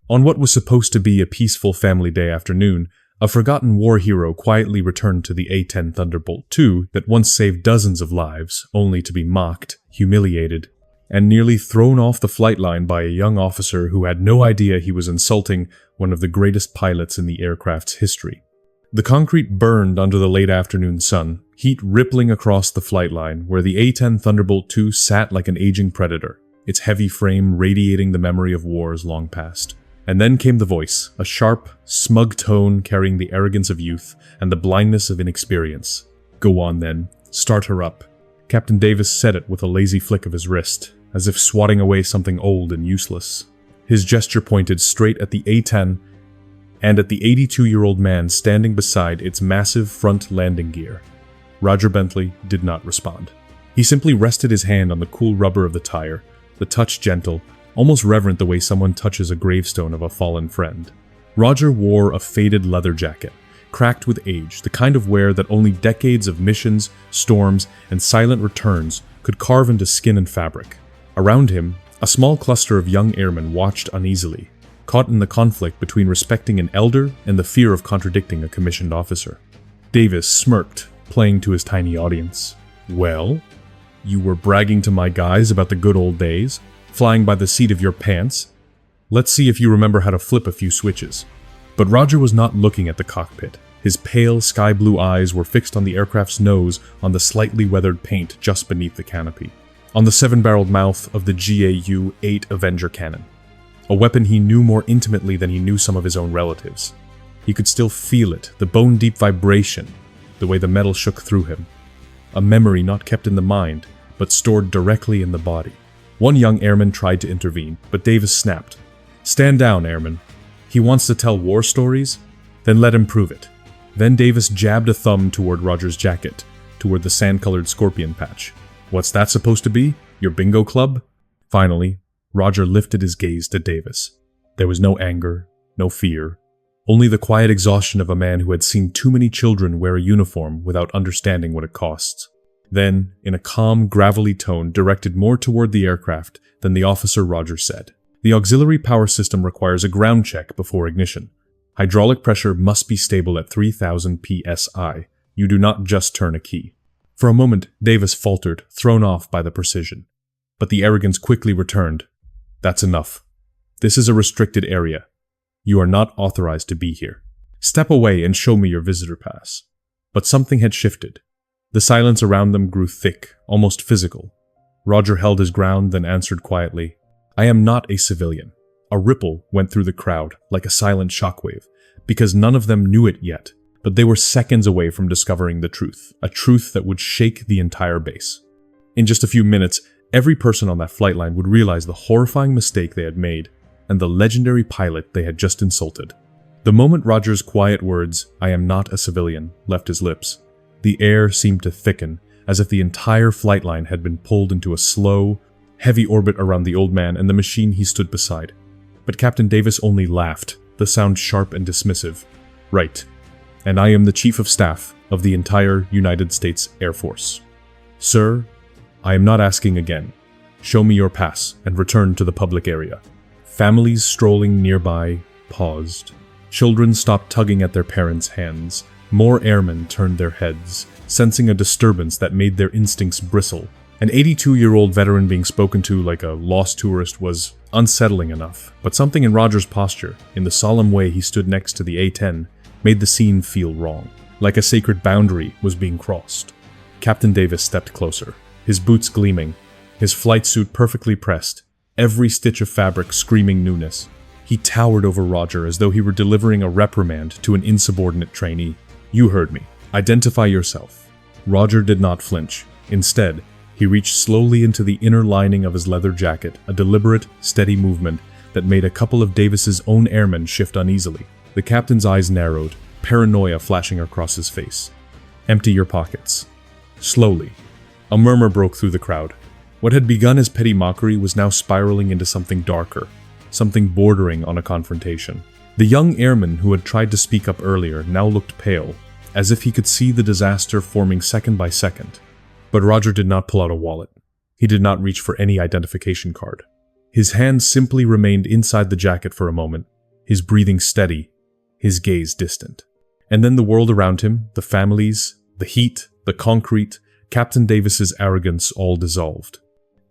On what was supposed to be a peaceful family day afternoon, a forgotten war hero quietly returned to the A-10 Thunderbolt II that once saved dozens of lives, only to be mocked, humiliated, and nearly thrown off the flight line by a young officer who had no idea he was insulting one of the greatest pilots in the aircraft's history. The concrete burned under the late afternoon sun, heat rippling across the flight line where the A-10 Thunderbolt II sat like an aging predator, its heavy frame radiating the memory of wars long past. And then came the voice, a sharp, smug tone carrying the arrogance of youth and the blindness of inexperience. "Go on then, start her up." Captain Davis said it with a lazy flick of his wrist, as if swatting away something old and useless. His gesture pointed straight at the A-10 and at the 82-year-old man standing beside its massive front landing gear. Roger Bentley did not respond. He simply rested his hand on the cool rubber of the tire, the touch gentle, almost reverent the way someone touches a gravestone of a fallen friend. Roger wore a faded leather jacket, cracked with age, the kind of wear that only decades of missions, storms, and silent returns could carve into skin and fabric. Around him, a small cluster of young airmen watched uneasily, caught in the conflict between respecting an elder and the fear of contradicting a commissioned officer. Davis smirked, playing to his tiny audience. "Well, you were bragging to my guys about the good old days, flying by the seat of your pants. Let's see if you remember how to flip a few switches." But Roger was not looking at the cockpit. His pale sky blue eyes were fixed on the aircraft's nose on the slightly weathered paint just beneath the canopy, on the 7-barreled mouth of the GAU-8 Avenger cannon, a weapon he knew more intimately than he knew some of his own relatives. He could still feel it, the bone-deep vibration, the way the metal shook through him. A memory not kept in the mind, but stored directly in the body. One young airman tried to intervene, but Davis snapped. "Stand down, airman. He wants to tell war stories? Then let him prove it." Then Davis jabbed a thumb toward Roger's jacket, toward the sand-colored scorpion patch. "What's that supposed to be? Your bingo club?" Finally, Roger lifted his gaze to Davis. There was no anger, no fear, only the quiet exhaustion of a man who had seen too many children wear a uniform without understanding what it costs. Then, in a calm, gravelly tone directed more toward the aircraft than the officer, Roger said, "The auxiliary power system requires a ground check before ignition. Hydraulic pressure must be stable at 3000 psi. You do not just turn a key." For a moment, Davis faltered, thrown off by the precision. But the arrogance quickly returned. "That's enough. This is a restricted area. You are not authorized to be here. Step away and show me your visitor pass." But something had shifted. The silence around them grew thick, almost physical. Roger held his ground, then answered quietly, "I am not a civilian." A ripple went through the crowd, like a silent shockwave, because none of them knew it yet, but they were seconds away from discovering the truth, a truth that would shake the entire base. In just a few minutes, every person on that flight line would realize the horrifying mistake they had made, and the legendary pilot they had just insulted. The moment Roger's quiet words, "I am not a civilian," left his lips, the air seemed to thicken, as if the entire flight line had been pulled into a slow, heavy orbit around the old man and the machine he stood beside. But Captain Davis only laughed, the sound sharp and dismissive. "Right. And I am the Chief of Staff of the entire United States Air Force. Sir, I am not asking again. Show me your pass and return to the public area." Families strolling nearby paused. Children stopped tugging at their parents' hands. More airmen turned their heads, sensing a disturbance that made their instincts bristle. An 82-year-old veteran being spoken to like a lost tourist was unsettling enough, but something in Roger's posture, in the solemn way he stood next to the A-10, made the scene feel wrong, like a sacred boundary was being crossed. Captain Davis stepped closer, his boots gleaming, his flight suit perfectly pressed, every stitch of fabric screaming newness. He towered over Roger as though he were delivering a reprimand to an insubordinate trainee. "You heard me. Identify yourself." Roger did not flinch. Instead, he reached slowly into the inner lining of his leather jacket, a deliberate, steady movement that made a couple of Davis's own airmen shift uneasily. The captain's eyes narrowed, paranoia flashing across his face. "Empty your pockets." Slowly. A murmur broke through the crowd. What had begun as petty mockery was now spiraling into something darker, something bordering on a confrontation. The young airman who had tried to speak up earlier now looked pale, as if he could see the disaster forming second by second. But Roger did not pull out a wallet. He did not reach for any identification card. His hand simply remained inside the jacket for a moment, his breathing steady, his gaze distant. And then the world around him, the families, the heat, the concrete, Captain Davis's arrogance all dissolved.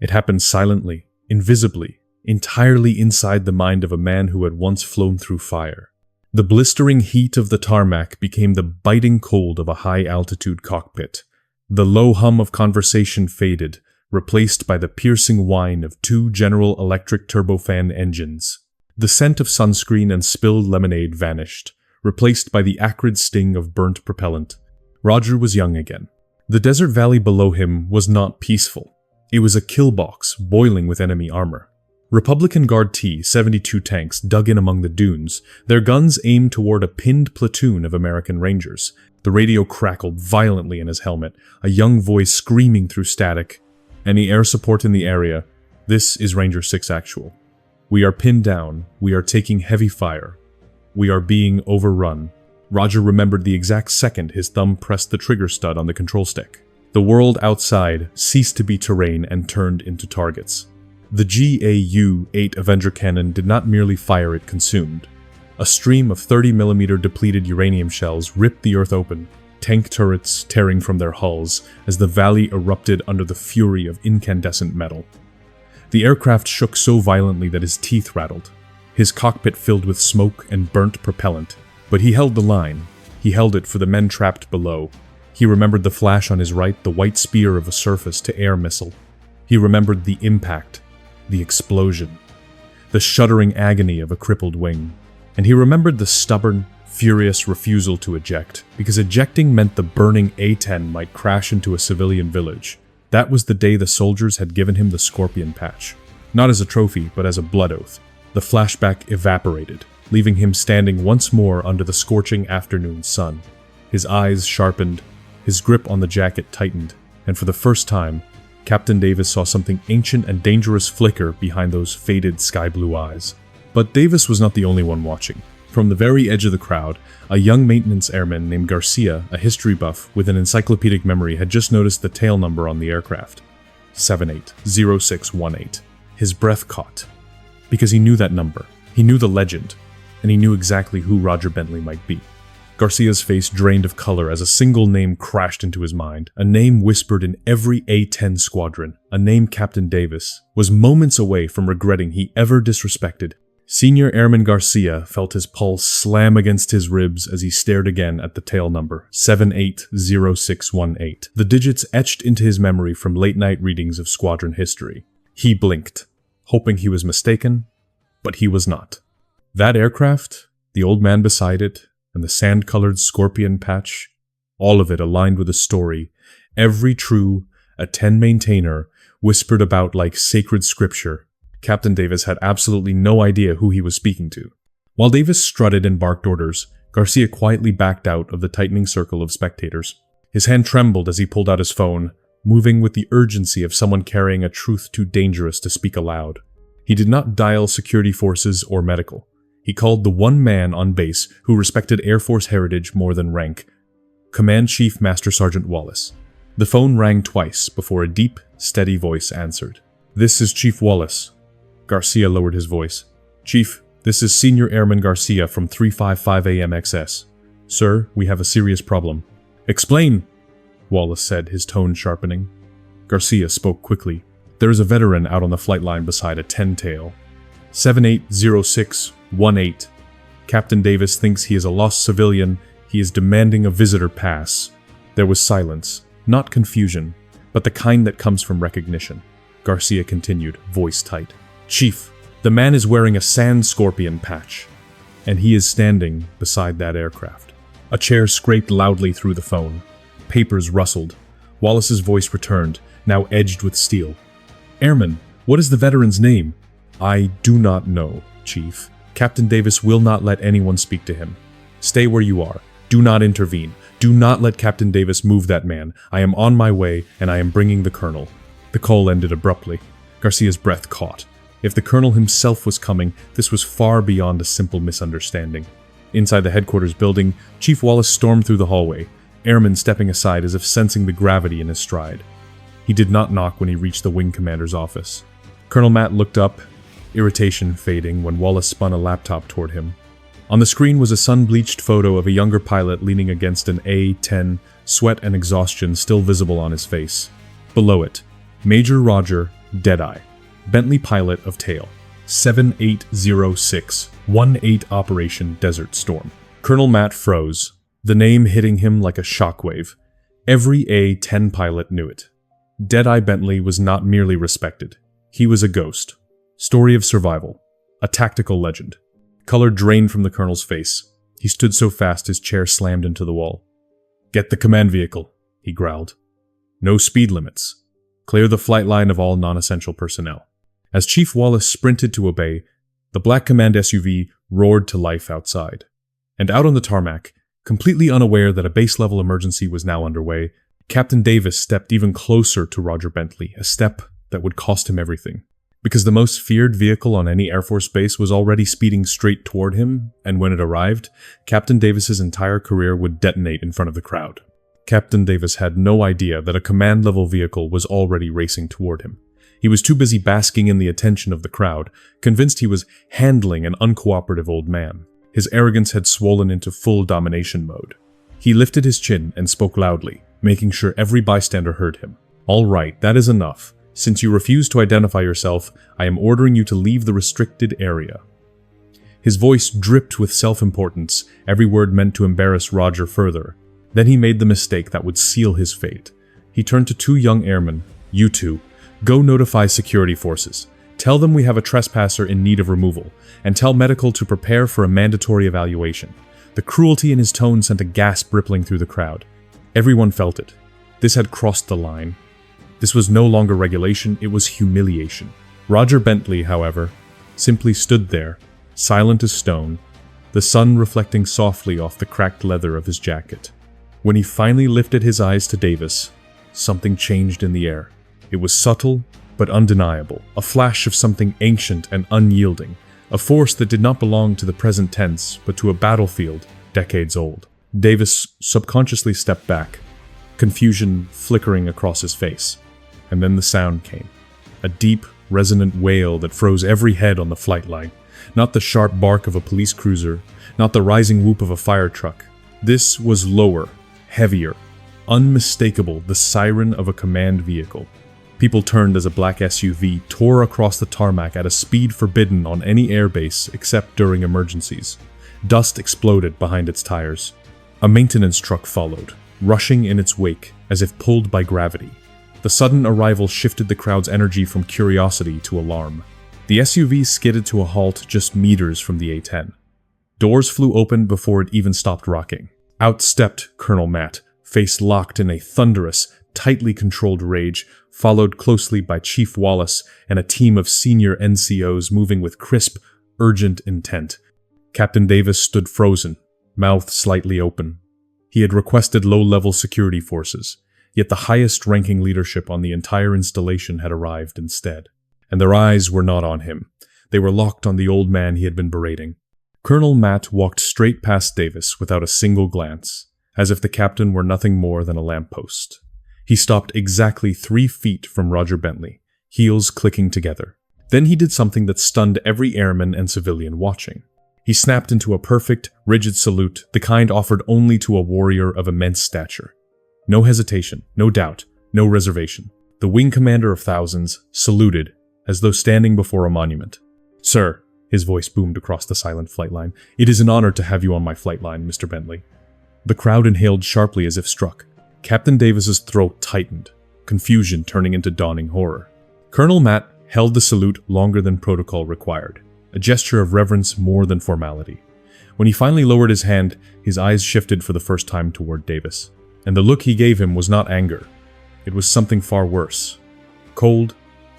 It happened silently, invisibly, entirely inside the mind of a man who had once flown through fire. The blistering heat of the tarmac became the biting cold of a high-altitude cockpit. The low hum of conversation faded, replaced by the piercing whine of two General Electric turbofan engines. The scent of sunscreen and spilled lemonade vanished, replaced by the acrid sting of burnt propellant. Roger was young again. The desert valley below him was not peaceful. It was a kill box, boiling with enemy armor. Republican Guard T-72 tanks dug in among the dunes, their guns aimed toward a pinned platoon of American Rangers. The radio crackled violently in his helmet, a young voice screaming through static. Any air support in the area? This is Ranger 6 Actual. We are pinned down. We are taking heavy fire. We are being overrun. Roger remembered the exact second his thumb pressed the trigger stud on the control stick. The world outside ceased to be terrain and turned into targets. The GAU-8 Avenger cannon did not merely fire, it consumed. A stream of 30mm depleted uranium shells ripped the earth open, tank turrets tearing from their hulls as the valley erupted under the fury of incandescent metal. The aircraft shook so violently that his teeth rattled. His cockpit filled with smoke and burnt propellant. But he held the line. He held it for the men trapped below. He remembered the flash on his right, the white spear of a surface-to-air missile. He remembered the impact, the explosion, the shuddering agony of a crippled wing. And he remembered the stubborn, furious refusal to eject, because ejecting meant the burning A-10 might crash into a civilian village. That was the day the soldiers had given him the Scorpion patch. Not as a trophy, but as a blood oath. The flashback evaporated, leaving him standing once more under the scorching afternoon sun. His eyes sharpened, his grip on the jacket tightened, and for the first time, Captain Davis saw something ancient and dangerous flicker behind those faded sky-blue eyes. But Davis was not the only one watching. From the very edge of the crowd, a young maintenance airman named Garcia, a history buff with an encyclopedic memory, had just noticed the tail number on the aircraft. 780618. His breath caught. Because he knew that number. He knew the legend. And he knew exactly who Roger Bentley might be. Garcia's face drained of color as a single name crashed into his mind, a name whispered in every A-10 squadron, a name Captain Davis was moments away from regretting he ever disrespected. Senior Airman Garcia felt his pulse slam against his ribs as he stared again at the tail number, 780618, the digits etched into his memory from late-night readings of squadron history. He blinked, hoping he was mistaken, but he was not. That aircraft, the old man beside it, and the sand-colored Scorpion patch, all of it aligned with a story, every true A-10 maintainer whispered about like sacred scripture. Captain Davis had absolutely no idea who he was speaking to. While Davis strutted and barked orders, Garcia quietly backed out of the tightening circle of spectators. His hand trembled as he pulled out his phone, moving with the urgency of someone carrying a truth too dangerous to speak aloud. He did not dial security forces or medical. He called the one man on base who respected Air Force heritage more than rank, Command Chief Master Sergeant Wallace. The phone rang twice before a deep, steady voice answered. "This is Chief Wallace." Garcia lowered his voice. "Chief, this is Senior Airman Garcia from 355 AMXS. Sir, we have a serious problem." "Explain," Wallace said, his tone sharpening. Garcia spoke quickly. "There is a veteran out on the flight line beside a 10-tail. 780618. Captain Davis thinks he is a lost civilian. He is demanding a visitor pass." There was silence, not confusion, but the kind that comes from recognition. Garcia continued, voice tight. "Chief, the man is wearing a sand Scorpion patch, and he is standing beside that aircraft." A chair scraped loudly through the phone. Papers rustled. Wallace's voice returned, now edged with steel. "Airman, what is the veteran's name?" "I do not know, Chief. Captain Davis will not let anyone speak to him. Stay where you are. Do not intervene. Do not let Captain Davis move that man. I am on my way, and I am bringing the colonel." The call ended abruptly. Garcia's breath caught. If the colonel himself was coming, this was far beyond a simple misunderstanding. Inside the headquarters building, Chief Wallace stormed through the hallway, airmen stepping aside as if sensing the gravity in his stride. He did not knock when he reached the wing commander's office. Colonel Matt looked up, irritation fading when Wallace spun a laptop toward him. On the screen was a sun-bleached photo of a younger pilot leaning against an A-10, sweat and exhaustion still visible on his face. Below it, Major Roger, Deadeye, Bentley pilot of tail, 7806, 18 Operation Desert Storm. Colonel Matt froze, the name hitting him like a shockwave. Every A-10 pilot knew it. Deadeye Bentley was not merely respected. He was a ghost. Story of survival. A tactical legend. Color drained from the colonel's face. He stood so fast his chair slammed into the wall. "Get the command vehicle," he growled. "No speed limits. Clear the flight line of all non-essential personnel." As Chief Wallace sprinted to obey, the black command SUV roared to life outside. And out on the tarmac, completely unaware that a base-level emergency was now underway, Captain Davis stepped even closer to Roger Bentley, a step that would cost him everything. Because the most feared vehicle on any Air Force base was already speeding straight toward him, and when it arrived, Captain Davis's entire career would detonate in front of the crowd. Captain Davis had no idea that a command-level vehicle was already racing toward him. He was too busy basking in the attention of the crowd, convinced he was handling an uncooperative old man. His arrogance had swollen into full domination mode. He lifted his chin and spoke loudly, making sure every bystander heard him. "All right, that is enough. Since you refuse to identify yourself, I am ordering you to leave the restricted area." His voice dripped with self-importance, every word meant to embarrass Roger further. Then he made the mistake that would seal his fate. He turned to two young airmen. "You two, go notify security forces. Tell them we have a trespasser in need of removal, and tell medical to prepare for a mandatory evaluation." The cruelty in his tone sent a gasp rippling through the crowd. Everyone felt it. This had crossed the line. This was no longer regulation, it was humiliation. Roger Bentley, however, simply stood there, silent as stone, the sun reflecting softly off the cracked leather of his jacket. When he finally lifted his eyes to Davis, something changed in the air. It was subtle, but undeniable, a flash of something ancient and unyielding, a force that did not belong to the present tense, but to a battlefield decades old. Davis subconsciously stepped back, confusion flickering across his face. And then the sound came. A deep, resonant wail that froze every head on the flight line. Not the sharp bark of a police cruiser, not the rising whoop of a fire truck. This was lower, heavier, unmistakable, the siren of a command vehicle. People turned as a black SUV tore across the tarmac at a speed forbidden on any airbase except during emergencies. Dust exploded behind its tires. A maintenance truck followed, rushing in its wake as if pulled by gravity. The sudden arrival shifted the crowd's energy from curiosity to alarm. The SUV skidded to a halt just meters from the A-10. Doors flew open before it even stopped rocking. Out stepped Colonel Matt, face locked in a thunderous, tightly controlled rage, followed closely by Chief Wallace and a team of senior NCOs moving with crisp, urgent intent. Captain Davis stood frozen, mouth slightly open. He had requested low-level security forces, yet the highest-ranking leadership on the entire installation had arrived instead. And their eyes were not on him. They were locked on the old man he had been berating. Colonel Matt walked straight past Davis without a single glance, as if the captain were nothing more than a lamppost. He stopped exactly 3 feet from Roger Bentley, heels clicking together. Then he did something that stunned every airman and civilian watching. He snapped into a perfect, rigid salute, the kind offered only to a warrior of immense stature. No hesitation, no doubt, no reservation. The wing commander of thousands saluted, as though standing before a monument. "Sir," his voice boomed across the silent flight line, "it is an honor to have you on my flight line, Mr. Bentley." The crowd inhaled sharply as if struck. Captain Davis's throat tightened, confusion turning into dawning horror. Colonel Matt held the salute longer than protocol required, a gesture of reverence more than formality. When he finally lowered his hand, his eyes shifted for the first time toward Davis. And the look he gave him was not anger. It was something far worse. Cold,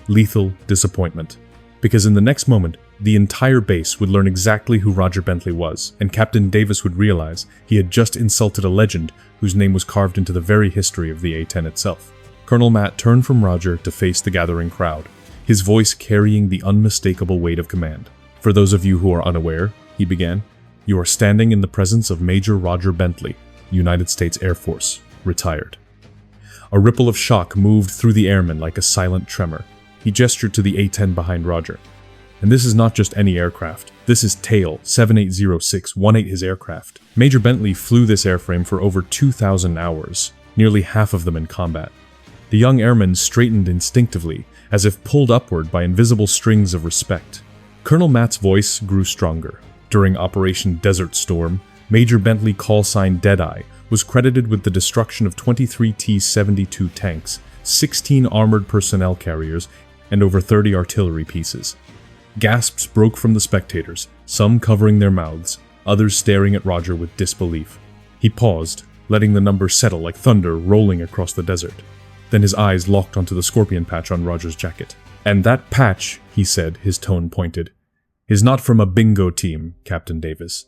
lethal disappointment. Because in the next moment, the entire base would learn exactly who Roger Bentley was, and Captain Davis would realize he had just insulted a legend whose name was carved into the very history of the A-10 itself. Colonel Matt turned from Roger to face the gathering crowd, his voice carrying the unmistakable weight of command. "For those of you who are unaware," he began, "you are standing in the presence of Major Roger Bentley, United States Air Force, retired." A ripple of shock moved through the airmen like a silent tremor. He gestured to the A-10 behind Roger. And this is not just any aircraft. This is Tail 780618, his aircraft. Major Bentley flew this airframe for over 2,000 hours, nearly half of them in combat. The young airman straightened instinctively, as if pulled upward by invisible strings of respect. Colonel Matt's voice grew stronger. During Operation Desert Storm, Major Bentley, call sign Deadeye, was credited with the destruction of 23 T-72 tanks, 16 armored personnel carriers, and over 30 artillery pieces. Gasps broke from the spectators, some covering their mouths, others staring at Roger with disbelief. He paused, letting the number settle like thunder rolling across the desert. Then his eyes locked onto the scorpion patch on Roger's jacket. "And that patch," he said, his tone pointed, "is not from a bingo team, Captain Davis."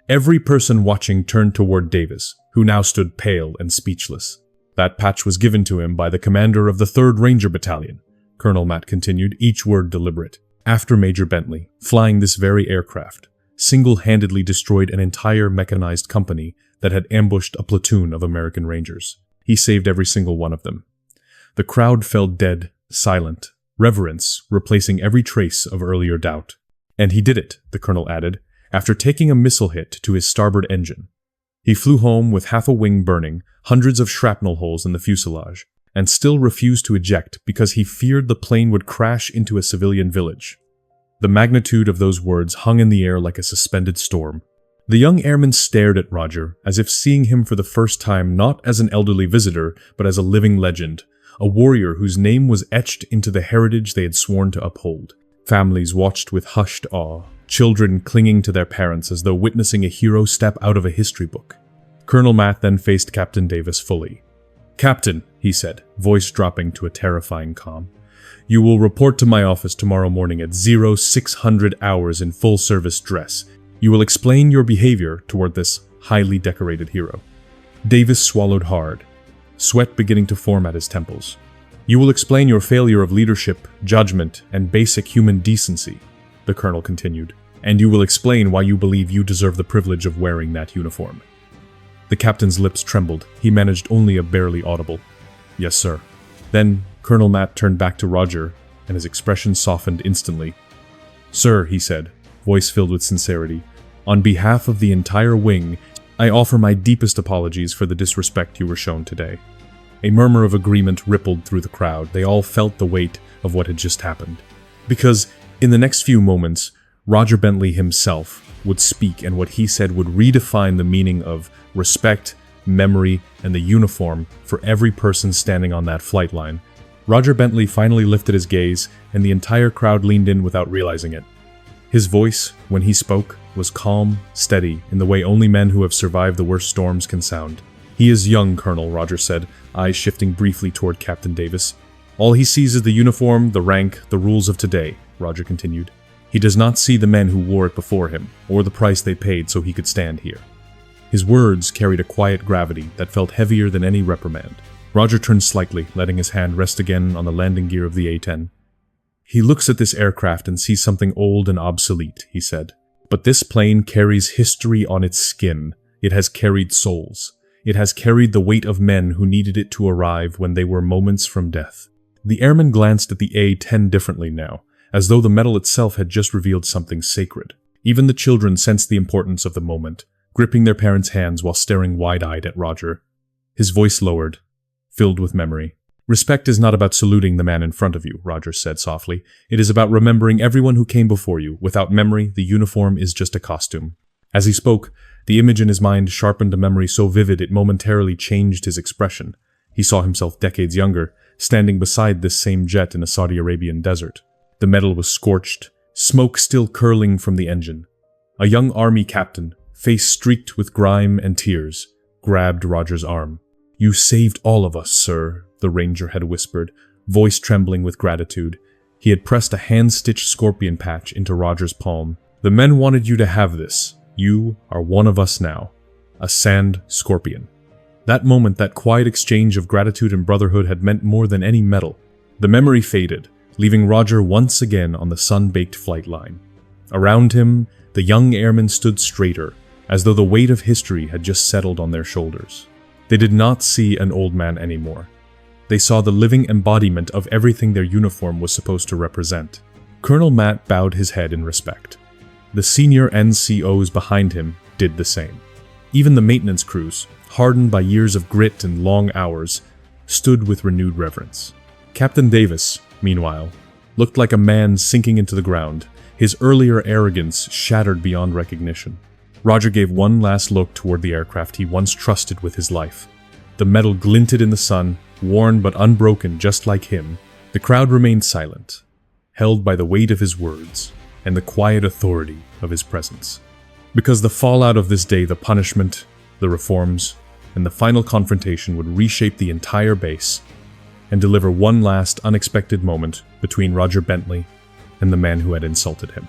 Every person watching turned toward Davis, who now stood pale and speechless. "That patch was given to him by the commander of the 3rd Ranger Battalion," Colonel Matt continued, each word deliberate. "After Major Bentley, flying this very aircraft, single-handedly destroyed an entire mechanized company that had ambushed a platoon of American Rangers. He saved every single one of them." The crowd fell dead, silent, reverence replacing every trace of earlier doubt. "And he did it," the colonel added, "after taking a missile hit to his starboard engine. He flew home with half a wing burning, hundreds of shrapnel holes in the fuselage, and still refused to eject because he feared the plane would crash into a civilian village." The magnitude of those words hung in the air like a suspended storm. The young airman stared at Roger, as if seeing him for the first time not as an elderly visitor, but as a living legend, a warrior whose name was etched into the heritage they had sworn to uphold. Families watched with hushed awe, children clinging to their parents as though witnessing a hero step out of a history book. Colonel Matt then faced Captain Davis fully. "Captain," he said, voice dropping to a terrifying calm, "you will report to my office tomorrow morning at 0600 hours in full service dress. You will explain your behavior toward this highly decorated hero." Davis swallowed hard, sweat beginning to form at his temples. "You will explain your failure of leadership, judgment, and basic human decency," the colonel continued, "and you will explain why you believe you deserve the privilege of wearing that uniform." The captain's lips trembled. He managed only a barely audible, "Yes, sir." Then Colonel Matt turned back to Roger, and his expression softened instantly. "Sir," he said, voice filled with sincerity, "on behalf of the entire wing, I offer my deepest apologies for the disrespect you were shown today." A murmur of agreement rippled through the crowd. They all felt the weight of what had just happened. Because in the next few moments, Roger Bentley himself would speak, and what he said would redefine the meaning of respect, memory, and the uniform for every person standing on that flight line. Roger Bentley finally lifted his gaze, and the entire crowd leaned in without realizing it. His voice, when he spoke, was calm, steady, in the way only men who have survived the worst storms can sound. "He is young, Colonel," Roger said, eyes shifting briefly toward Captain Davis. "All he sees is the uniform, the rank, the rules of today," Roger continued. "He does not see the men who wore it before him, or the price they paid so he could stand here." His words carried a quiet gravity that felt heavier than any reprimand. Roger turned slightly, letting his hand rest again on the landing gear of the A-10. "He looks at this aircraft and sees something old and obsolete," he said. "But this plane carries history on its skin. It has carried souls. It has carried the weight of men who needed it to arrive when they were moments from death." The airman glanced at the A-10 differently now, as though the metal itself had just revealed something sacred. Even the children sensed the importance of the moment, gripping their parents' hands while staring wide-eyed at Roger. His voice lowered, filled with memory. "Respect is not about saluting the man in front of you," Roger said softly. "It is about remembering everyone who came before you. Without memory, the uniform is just a costume." As he spoke, the image in his mind sharpened a memory so vivid it momentarily changed his expression. He saw himself decades younger, standing beside this same jet in a Saudi Arabian desert. The metal was scorched, smoke still curling from the engine. A young army captain, face streaked with grime and tears, grabbed Roger's arm. "You saved all of us, sir," the ranger had whispered, voice trembling with gratitude. He had pressed a hand-stitched scorpion patch into Roger's palm. "The men wanted you to have this. You are one of us now. A sand scorpion." That moment, that quiet exchange of gratitude and brotherhood had meant more than any medal. The memory faded, leaving Roger once again on the sun-baked flight line. Around him, the young airmen stood straighter, as though the weight of history had just settled on their shoulders. They did not see an old man anymore. They saw the living embodiment of everything their uniform was supposed to represent. Colonel Matt bowed his head in respect. The senior NCOs behind him did the same. Even the maintenance crews, hardened by years of grit and long hours, stood with renewed reverence. Captain Davis, meanwhile, looked like a man sinking into the ground, his earlier arrogance shattered beyond recognition. Roger gave one last look toward the aircraft he once trusted with his life. The metal glinted in the sun, worn but unbroken just like him. The crowd remained silent, held by the weight of his words and the quiet authority of his presence. Because the fallout of this day, the punishment, the reforms, and the final confrontation would reshape the entire base and deliver one last unexpected moment between Roger Bentley and the man who had insulted him.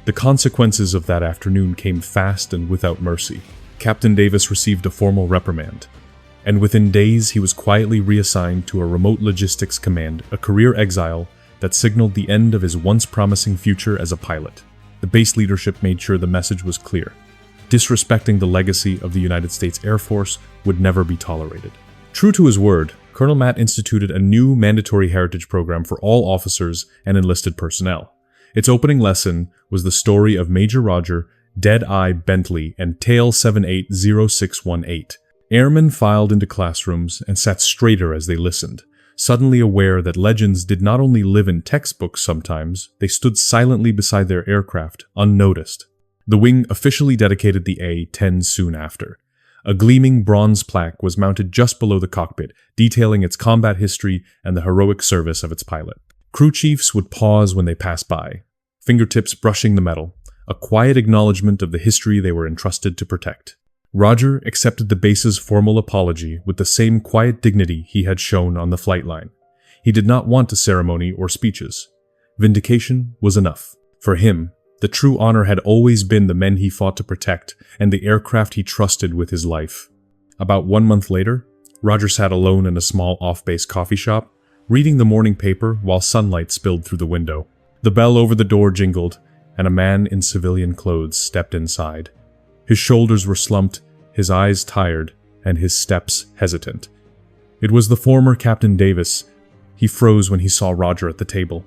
The consequences of that afternoon came fast and without mercy. Captain Davis received a formal reprimand, and within days he was quietly reassigned to a remote logistics command, a career exile that signaled the end of his once promising future as a pilot. The base leadership made sure the message was clear. Disrespecting the legacy of the United States Air Force would never be tolerated. True to his word, Colonel Matt instituted a new mandatory heritage program for all officers and enlisted personnel. Its opening lesson was the story of Major Roger, Dead-Eye Bentley, and Tail 780618. Airmen filed into classrooms and sat straighter as they listened, suddenly aware that legends did not only live in textbooks sometimes, they stood silently beside their aircraft, unnoticed. The wing officially dedicated the A-10 soon after. A gleaming bronze plaque was mounted just below the cockpit, detailing its combat history and the heroic service of its pilot. Crew chiefs would pause when they passed by, fingertips brushing the metal, a quiet acknowledgement of the history they were entrusted to protect. Roger accepted the base's formal apology with the same quiet dignity he had shown on the flight line. He did not want a ceremony or speeches. Vindication was enough. For him, the true honor had always been the men he fought to protect and the aircraft he trusted with his life. About 1 month later, Roger sat alone in a small off-base coffee shop, reading the morning paper while sunlight spilled through the window. The bell over the door jingled, and a man in civilian clothes stepped inside. His shoulders were slumped, his eyes tired, and his steps hesitant. It was the former Captain Davis. He froze when he saw Roger at the table.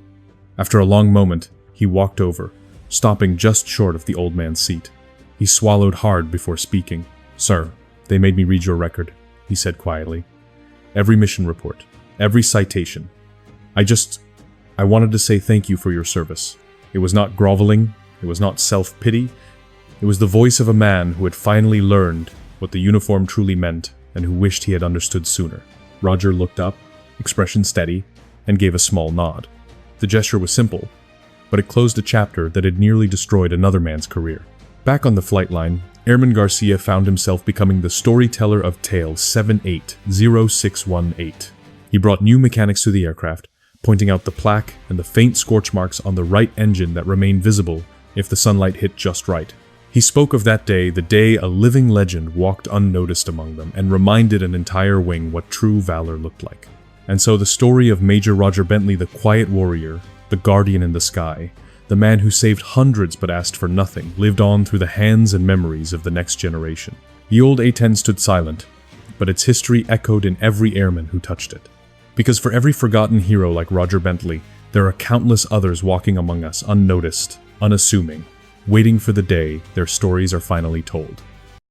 After a long moment, he walked over, stopping just short of the old man's seat. He swallowed hard before speaking. "Sir, they made me read your record," he said quietly. "Every mission report, every citation. I wanted to say thank you for your service. It was not groveling, it was not self-pity. It was the voice of a man who had finally learned what the uniform truly meant and who wished he had understood sooner." Roger looked up, expression steady, and gave a small nod. The gesture was simple, but it closed a chapter that had nearly destroyed another man's career. Back on the flight line, Airman Garcia found himself becoming the storyteller of Tail 780618. He brought new mechanics to the aircraft, pointing out the plaque and the faint scorch marks on the right engine that remained visible if the sunlight hit just right. He spoke of that day, the day a living legend walked unnoticed among them and reminded an entire wing what true valor looked like. And so the story of Major Roger Bentley, the quiet warrior, the guardian in the sky, the man who saved hundreds but asked for nothing, lived on through the hands and memories of the next generation. The old A-10 stood silent, but its history echoed in every airman who touched it. Because for every forgotten hero like Roger Bentley, there are countless others walking among us unnoticed, unassuming, waiting for the day their stories are finally told.